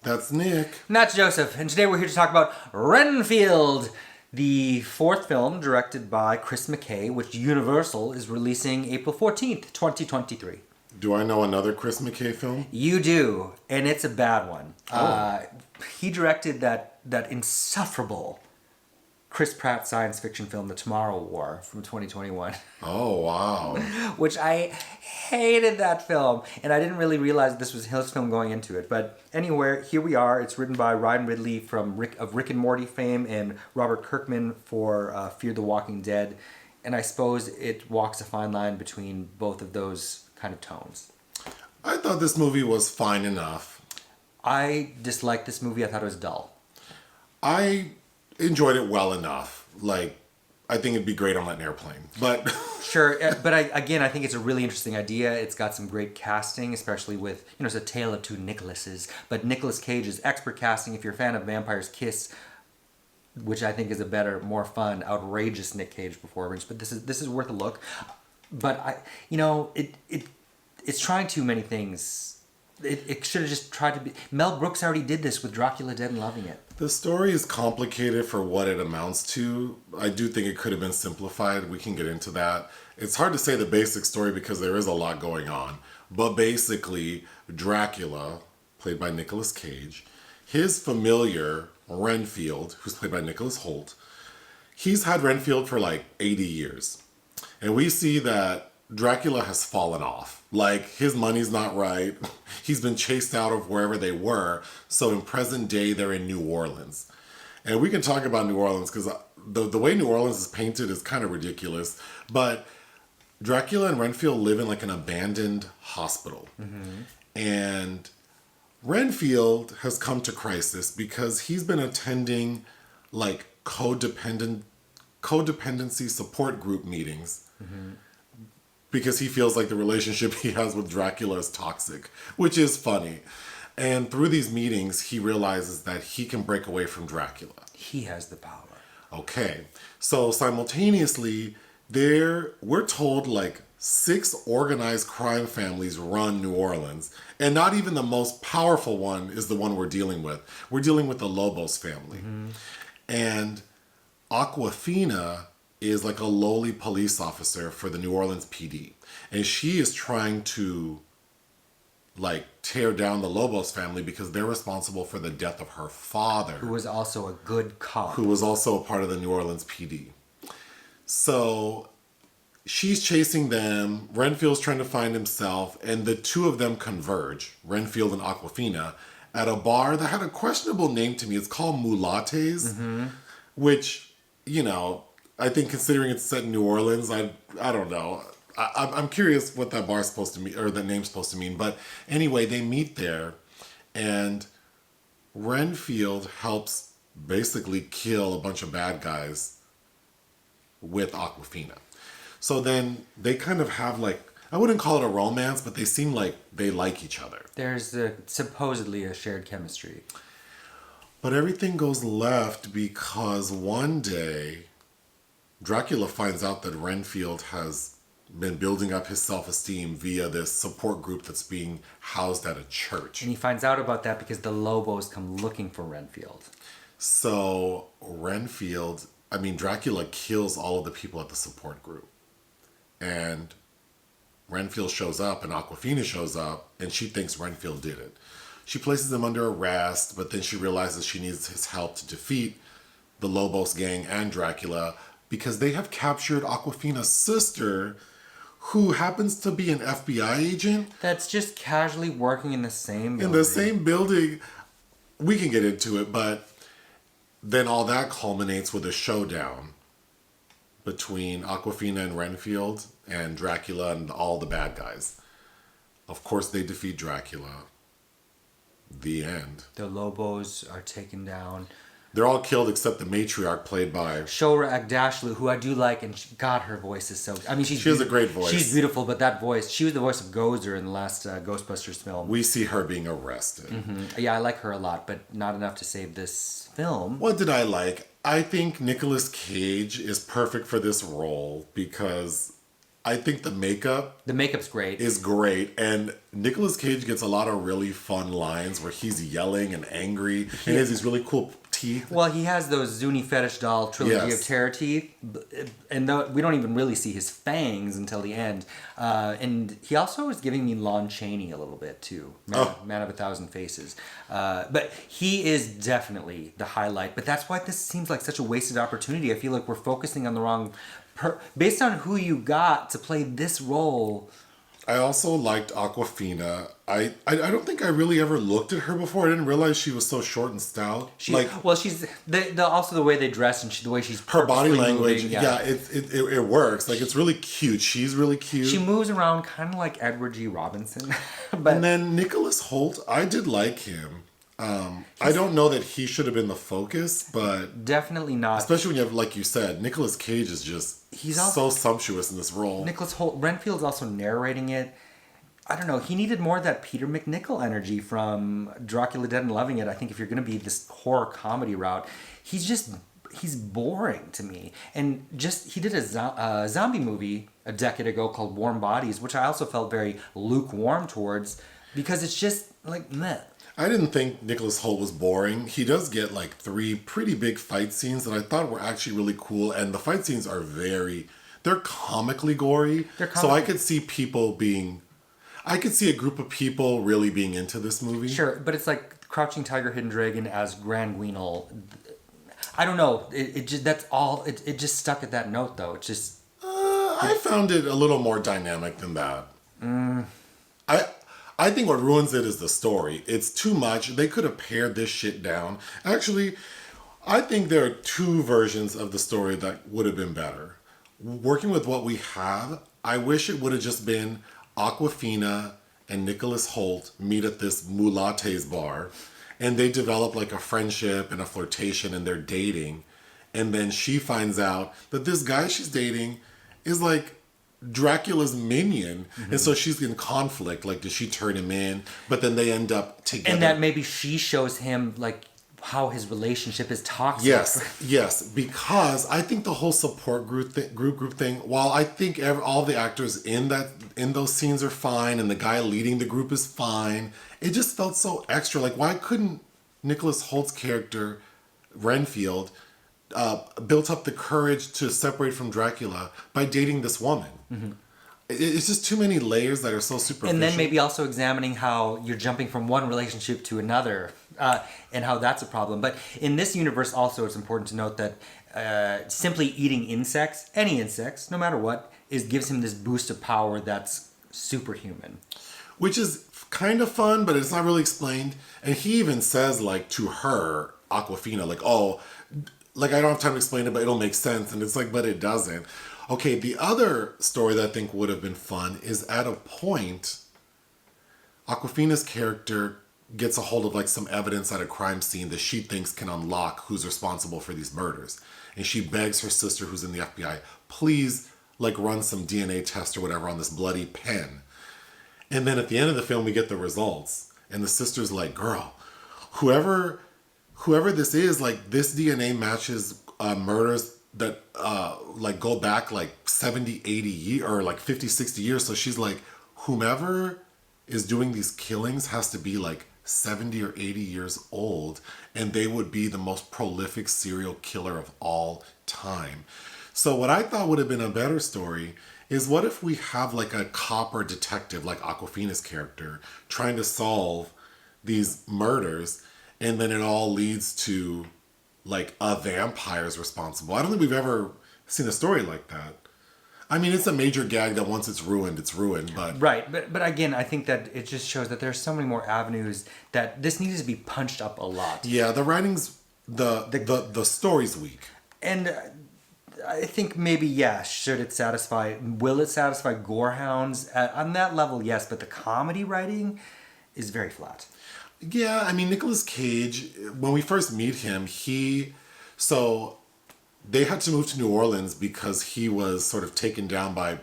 That's Nick. And that's Joseph. And today we're here to talk about Renfield, the fourth film directed by Chris McKay, which Universal is releasing April 14th, 2023. Do I know another Chris McKay film? You do, and it's a bad one. He directed that insufferable Chris Pratt science fiction film, The Tomorrow War, from 2021. Oh, wow. Which I hated that film, and I didn't really realize this was his film going into it. But anyway, here we are. It's written by Ryan Ridley of Rick and Morty fame and Robert Kirkman for Fear the Walking Dead. And I suppose it walks a fine line between both of those kind of tones. I thought this movie was fine enough. I disliked this movie. I thought it was dull. I enjoyed it well enough. I think it'd be great on an airplane. But Sure, but I think it's a really interesting idea. It's got some great casting, especially with, it's a tale of two Nicolases. But Nicolas Cage is expert casting. If you're a fan of Vampire's Kiss, which I think is a better, more fun, outrageous Nick Cage performance, but this is worth a look. But it's trying too many things. It should have just tried to be. Mel Brooks already did this with Dracula Dead and loving it. The story is complicated for what it amounts to. I do think it could have been simplified. We can get into that. It's hard to say the basic story because there is a lot going on. But basically, Dracula, played by Nicolas Cage, his familiar, Renfield, who's played by Nicholas Hoult, he's had Renfield for 80 years. And we see that Dracula has fallen off. His money's not right. He's been chased out of wherever they were. So in present day, they're in New Orleans. And we can talk about New Orleans because the way New Orleans is painted is kind of ridiculous. But Dracula and Renfield live in an abandoned hospital. Mm-hmm. And Renfield has come to crisis because he's been attending codependency support group meetings. Mm-hmm. Because he feels like the relationship he has with Dracula is toxic, which is funny. And through these meetings, he realizes that he can break away from Dracula. He has the power. Okay. So simultaneously, we're told 6 organized crime families run New Orleans. And not even the most powerful one is the one we're dealing with. We're dealing with the Lobos family. Mm-hmm. And Awkwafina is a lowly police officer for the New Orleans PD. And she is trying to tear down the Lobos family because they're responsible for the death of her father. Who was also a good cop. Who was also a part of the New Orleans PD. So she's chasing them. Renfield's trying to find himself. And the two of them converge, Renfield and Awkwafina, at a bar that had a questionable name to me. It's called Mulattes, mm-hmm. which, I think considering it's set in New Orleans, I don't know. I'm curious what that bar's supposed to mean, or the name's supposed to mean. But anyway, they meet there, and Renfield helps basically kill a bunch of bad guys with Awkwafina. So then they kind of have I wouldn't call it a romance, but they seem like they like each other. There's supposedly a shared chemistry. But everything goes left because one day Dracula finds out that Renfield has been building up his self-esteem via this support group that's being housed at a church. And he finds out about that because the Lobos come looking for Renfield. So Dracula kills all of the people at the support group. And Renfield shows up and Awkwafina shows up and she thinks Renfield did it. She places him under arrest, but then she realizes she needs his help to defeat the Lobos gang and Dracula because they have captured Awkwafina's sister, who happens to be an FBI agent. That's just casually working in the same building. In the same building. We can get into it, but then all that culminates with a showdown between Awkwafina and Renfield and Dracula and all the bad guys. Of course, they defeat Dracula. The end. The Lobos are taken down. They're all killed except the matriarch, played by Shohreh Aghdashloo, who I do like, and God, her voice is so. She has a great voice. She's beautiful, but that voice. She was the voice of Gozer in the last Ghostbusters film. We see her being arrested. Mm-hmm. Yeah, I like her a lot, but not enough to save this film. What did I like? I think Nicolas Cage is perfect for this role because I think the makeup's great. is great, and Nicolas Cage gets a lot of really fun lines where he's yelling and angry, and he has these really cool teeth. Well, he has those Zuni fetish doll trilogy of terror teeth, and we don't even really see his fangs until the end. And he also is giving me Lon Chaney a little bit too, Man of a Thousand Faces. But he is definitely the highlight. But that's why this seems like such a wasted opportunity. I feel like we're focusing on the wrong. Based on who you got to play this role. I also liked Awkwafina. I don't think I really ever looked at her before. I didn't realize she was so short and stout. She's also the way they dress and the way she's her body language. Moving, it works. Like, it's really cute. She's really cute. She moves around kind of like Edward G. Robinson. But and then Nicolas Hoult, I did like him. I don't know that he should have been the focus, but definitely not. Especially when you have, like you said, Nicolas Cage is just so sumptuous in this role. Nicolas Hoult, Renfield's also narrating it. I don't know. He needed more of that Peter MacNicol energy from Dracula Dead and Loving It. I think if you're going to be this horror comedy route, he's boring to me. And he did a zombie movie a decade ago called Warm Bodies, which I also felt very lukewarm towards because it's just like meh. I didn't think Nicolas Hoult was boring. He does get like 3 pretty big fight scenes that I thought were actually really cool. And the fight scenes are they're comically gory. So I could see a group of people really being into this movie. Sure, but it's like Crouching Tiger, Hidden Dragon as Grand Guignol. I don't know. It just stuck at that note though. It's just... I found it a little more dynamic than that. I think what ruins it is the story. It's too much. They could have pared this shit down. Actually, I think there are 2 versions of the story that would have been better. Working with what we have, I wish it would have just been Awkwafina and Nicolas Hoult meet at this Mulattes bar, and they develop like a friendship and a flirtation, and they're dating. And then she finds out that this guy she's dating is like Dracula's minion, and so she's in conflict. Like, does she turn him in? But then they end up together, and that maybe she shows him like how his relationship is toxic. Yes, because I think the whole support group thing. While I think all the actors in those scenes are fine, and the guy leading the group is fine, it just felt so extra. Like, why couldn't Nicolas Holt's character Renfield built up the courage to separate from Dracula by dating this woman? Mm-hmm. It's just too many layers that are so superficial. And then maybe also examining how you're jumping from one relationship to another, and how that's a problem. But in this universe also, it's important to note that simply eating insects, any insects, no matter what, gives him this boost of power that's superhuman. Which is kind of fun, but it's not really explained. And he even says, like, to her, Awkwafina, like, oh... Like, I don't have time to explain it, but it'll make sense. And it's like, but it doesn't. Okay, the other story that I think would have been fun is at a point, Awkwafina's character gets a hold of like some evidence at a crime scene that she thinks can unlock who's responsible for these murders. And she begs her sister, who's in the FBI, please like run some DNA test or whatever on this bloody pen. And then at the end of the film, we get the results. And the sister's like, girl, whoever this is, like, this DNA matches murders that like go back like 70, 80 years or like 50, 60 years. So she's like, whomever is doing these killings has to be like 70 or 80 years old, and they would be the most prolific serial killer of all time. So what I thought would have been a better story is, what if we have like a cop or detective like Awkwafina's character trying to solve these murders, and then it all leads to like a vampire's responsible. I don't think we've ever seen a story like that. I mean, it's a major gag that once it's ruined, but... Right, but again, I think that it just shows that there's so many more avenues that this needs to be punched up a lot. Yeah, the writing's... The story's weak. And I think maybe, yeah, will it satisfy gorehounds? On that level, yes, but the comedy writing is very flat. Yeah, I mean, Nicolas Cage, when we first meet him, they had to move to New Orleans because he was sort of taken down by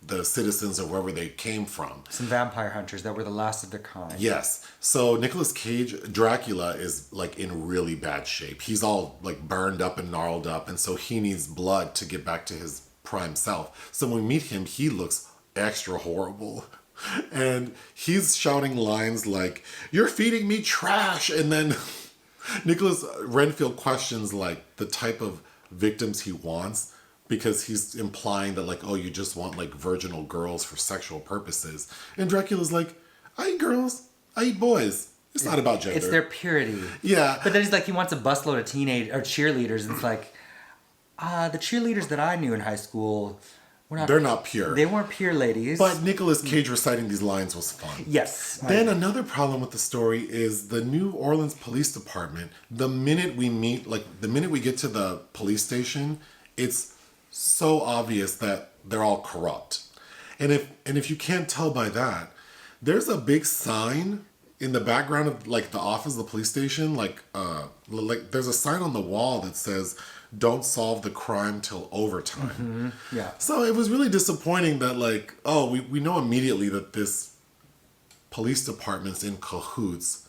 the citizens of wherever they came from. Some vampire hunters that were the last of their kind. Yes. So Nicolas Cage, Dracula, is like in really bad shape. He's all like burned up and gnarled up, and so he needs blood to get back to his prime self. So when we meet him, he looks extra horrible. And he's shouting lines like, "You're feeding me trash!" And then Nicholas Renfield questions like the type of victims he wants, because he's implying that like, oh, you just want like virginal girls for sexual purposes. And Dracula's like, I eat girls, I eat boys. It's not about gender. It's their purity. Yeah. But then he's like, he wants a busload of teenage or cheerleaders, and it's like, the cheerleaders that I knew in high school were not. They're not pure. They weren't pure ladies. But Nicolas Cage reciting these lines was fun. Yes. Then another problem with the story is the New Orleans Police Department. The minute we get to the police station, it's so obvious that they're all corrupt. And if you can't tell by that, there's a big sign in the background of like the office of the police station, like there's a sign on the wall that says, "Don't solve the crime till overtime." Mm-hmm. Yeah. So it was really disappointing that like, oh, we know immediately that this police department's in cahoots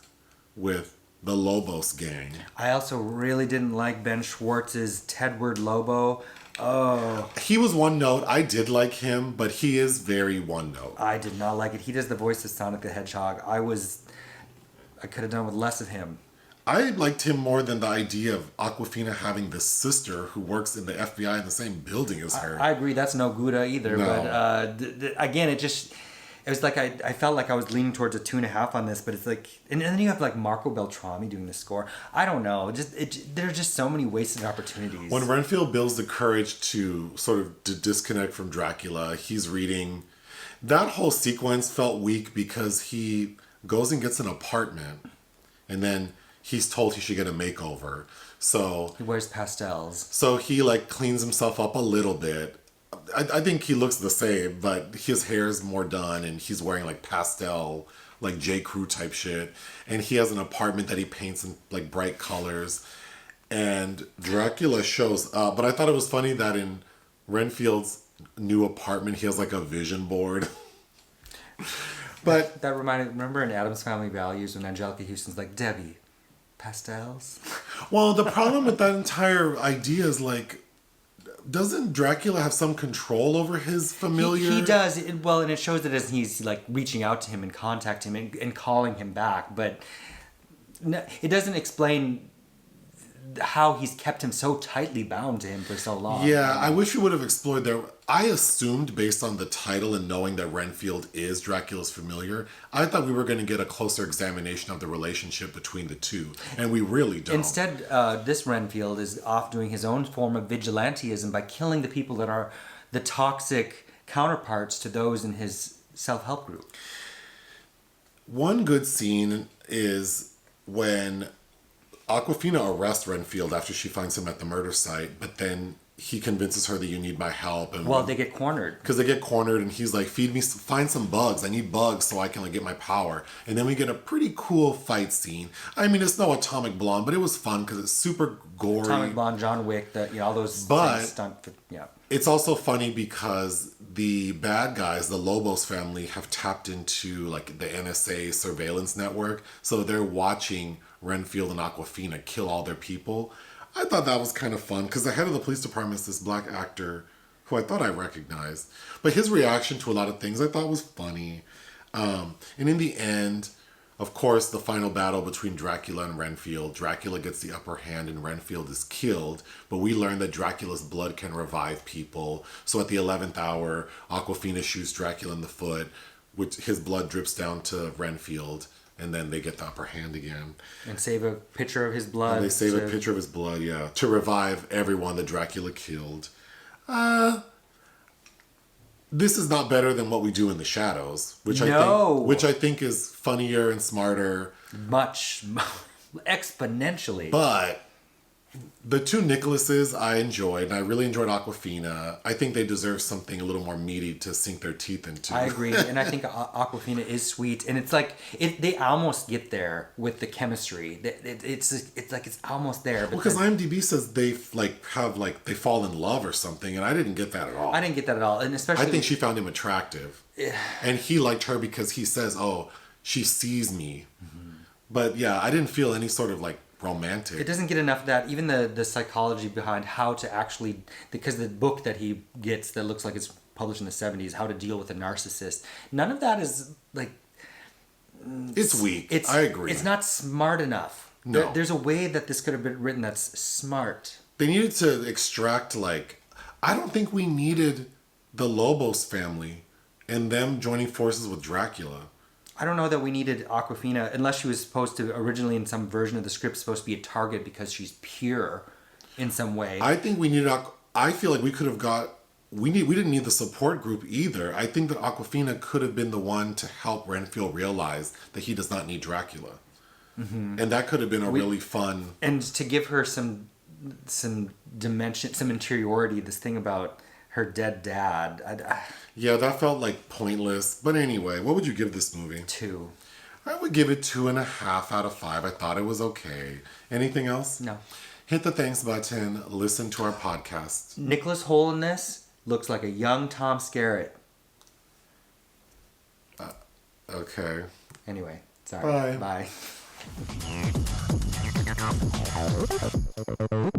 with the Lobos gang. I also really didn't like Ben Schwartz's Tedward Lobo. Oh. He was one note. I did like him, but he is very one note. I did not like it. He does the voice of Sonic the Hedgehog. I could have done with less of him. I liked him more than the idea of Awkwafina having this sister who works in the FBI in the same building as her. I agree. That's no Gouda either. No. But again, it was like I felt like I was leaning towards a 2.5 on this, but it's like, and then you have like Marco Beltrami doing the score. I don't know. There's just so many wasted opportunities. When Renfield builds the courage to sort of disconnect from Dracula, he's reading. That whole sequence felt weak because he goes and gets an apartment, and then he's told he should get a makeover. So he wears pastels. So he like cleans himself up a little bit. I think he looks the same, but his hair's more done, and he's wearing like pastel, like J. Crew type shit. And he has an apartment that he paints in like bright colors. And Dracula shows up. But I thought it was funny that in Renfield's new apartment, he has like a vision board. But that remember in Addams Family Values when Angelica Houston's like, "Debbie, pastels?" Well, the problem with that entire idea is like, doesn't Dracula have some control over his familiar? He does. And it shows it as he's like reaching out to him and contacting him and calling him back. But it doesn't explain how he's kept him so tightly bound to him for so long. Yeah, I wish we would have explored there. I assumed based on the title and knowing that Renfield is Dracula's familiar, I thought we were going to get a closer examination of the relationship between the two. And we really don't. Instead, this Renfield is off doing his own form of vigilanteism by killing the people that are the toxic counterparts to those in his self-help group. One good scene is when Awkwafina arrests Renfield after she finds him at the murder site, but then he convinces her that you need my help. And well, they get cornered. Because they get cornered, and he's like, find some bugs. I need bugs so I can like get my power. And then we get a pretty cool fight scene. I mean, it's no Atomic Blonde, but it was fun because it's super gory. Atomic Blonde, John Wick, all those things yeah. It's also funny because the bad guys, the Lobos family, have tapped into like the NSA surveillance network. So they're watching Renfield and Awkwafina kill all their people. I thought that was kind of fun because the head of the police department is this black actor who I thought I recognized. But his reaction to a lot of things I thought was funny. And in the end, of course, the final battle between Dracula and Renfield, Dracula gets the upper hand and Renfield is killed. But we learn that Dracula's blood can revive people. So at the 11th hour, Awkwafina shoots Dracula in the foot, which his blood drips down to Renfield. And then they get the upper hand again. And save a picture of his blood. And they save a picture of his blood, yeah. To revive everyone that Dracula killed. This is not better than what we do in the shadows. Which I think is funnier and smarter. Much. Exponentially. But the two Nicolases I enjoyed, and I really enjoyed Awkwafina. I think they deserve something a little more meady to sink their teeth into. I agree, and I think Awkwafina is sweet, and it's like they almost get there with the chemistry. It's like it's almost there. Well, because IMDb says they they fall in love or something, and I didn't get that at all. I didn't get that at all, and especially I think she found him attractive, and he liked her because he says, "Oh, she sees me." Mm-hmm. But yeah, I didn't feel any sort of like romantic. It doesn't get enough of that. Even the psychology behind how to actually, because the book that he gets that looks like it's published in the 70s, How to Deal with a Narcissist, none of that is like... It's weak. I agree. It's not smart enough. No. There's a way that this could have been written that's smart. They needed to extract, like... I don't think we needed the Lobos family and them joining forces with Dracula. I don't know that we needed Awkwafina, unless she was supposed to, originally in some version of the script, supposed to be a target because she's pure in some way. I think we needed... I feel like we could have got... We didn't need the support group either. I think that Awkwafina could have been the one to help Renfield realize that he does not need Dracula. Mm-hmm. And that could have been a really fun... And to give her some dimension, some interiority, this thing about her dead dad. Yeah, that felt like pointless. But anyway, what would you give this movie? 2. I would give it 2.5 out of 5. I thought it was okay. Anything else? No. Hit the thanks button. Listen to our podcast. Nicolas Hoult in this looks like a young Tom Skerritt. Okay. Anyway, sorry. Bye. Bye.